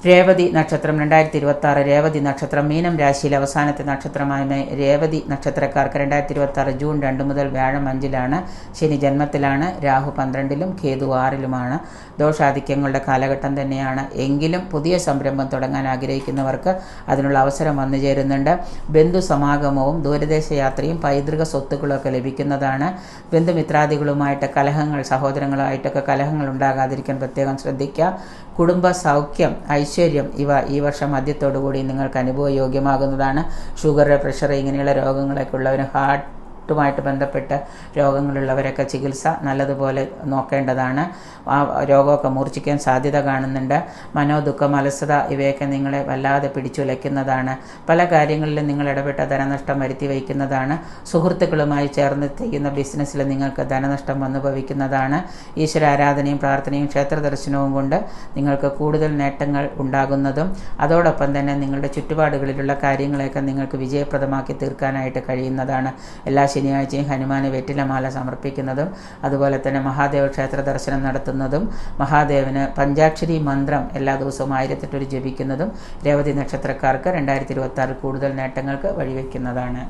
രേവതി നക്ഷത്രം 2026 രേവതി നക്ഷത്രം മീനം രാശിയിലെ അവസാനത്തെ നക്ഷത്രമായ രേവതി നക്ഷത്രക്കാർക്ക് 2026 ജൂൺ 2 മുതൽ വ്യാഴം 5-ലാണ്, ശനി ജന്മത്തിലാണ്, രാഹു 12-ലും കേതു 6-ലുമാണ്. ദോഷാധിക്യങ്ങളുടെ കാലഘട്ടം തന്നെയാണ്. എങ്കിലും പുതിയ സംരംഭം തുടങ്ങാൻ ആഗ്രഹിക്കുന്നവർക്ക് അതിനുള്ള അവസരം വന്നു ചേരുന്നുണ്ട്. ബന്ധു സമാഗമവും ദൂരദേശ യാത്രയും പൈതൃക സ്വത്തുക്കളൊക്കെ ലഭിക്കുന്നതാണ്. ബന്ധുമിത്രാദികളുമായിട്ട് കലഹങ്ങൾ, സഹോദരങ്ങളുമായിട്ടൊക്കെ കലഹങ്ങൾ ഉണ്ടാകാതിരിക്കാൻ പ്രത്യേകം ശ്രദ്ധിക്കുക. കുടുംബ സൗഖ്യം, ഐശ്വര്യം ഇവ ഈ വർഷം മധ്യത്തോടുകൂടി നിങ്ങൾക്ക് അനുഭവയോഗ്യമാകുന്നതാണ്. ഷുഗർ, പ്രഷർ ഇങ്ങനെയുള്ള രോഗങ്ങളൊക്കെ ഉള്ളവർ, ഹാർട്ടുമായിട്ട് ബന്ധപ്പെട്ട രോഗങ്ങളുള്ളവരൊക്കെ ചികിത്സ നല്ലതുപോലെ നോക്കേണ്ടതാണ്. ആ രോഗമൊക്കെ മൂർച്ഛിക്കാൻ സാധ്യത കാണുന്നുണ്ട്. മനോദുഃഖം, അലസത ഇവയൊക്കെ നിങ്ങളെ വല്ലാതെ പിടിച്ചുലയ്ക്കുന്നതാണ്. പല കാര്യങ്ങളിലും നിങ്ങൾ ഇടപെട്ട ധനനഷ്ടം വരുത്തി വയ്ക്കുന്നതാണ്. സുഹൃത്തുക്കളുമായി ചേർന്ന് ചെയ്യുന്ന ബിസിനസ്സിൽ നിങ്ങൾക്ക് ധനനഷ്ടം വന്നു ഭവിക്കുന്നതാണ്. ഈശ്വരാരാധനയും പ്രാർത്ഥനയും ക്ഷേത്ര ദർശനവും കൊണ്ട് നിങ്ങൾക്ക് കൂടുതൽ നേട്ടങ്ങൾ ഉണ്ടാകുന്നതും അതോടൊപ്പം തന്നെ നിങ്ങളുടെ ചുറ്റുപാടുകളിലുള്ള കാര്യങ്ങളെയൊക്കെ നിങ്ങൾക്ക് വിജയപ്രദമാക്കി തീർക്കാനായിട്ട് കഴിയുന്നതാണ്. എല്ലാ ശനിയാഴ്ചയും ഹനുമാന് വെറ്റിലമാല സമർപ്പിക്കുന്നതും അതുപോലെ തന്നെ മഹാദേവ ക്ഷേത്ര ദർശനം നടത്തുന്നതും മഹാദേവന് പഞ്ചാക്ഷരി മന്ത്രം എല്ലാ ദിവസവും 1008 ജപിക്കുന്നതും രേവതി നക്ഷത്രക്കാർക്ക് 2026 കൂടുതൽ നേട്ടങ്ങൾക്ക് വഴിവെക്കുന്നതാണ്.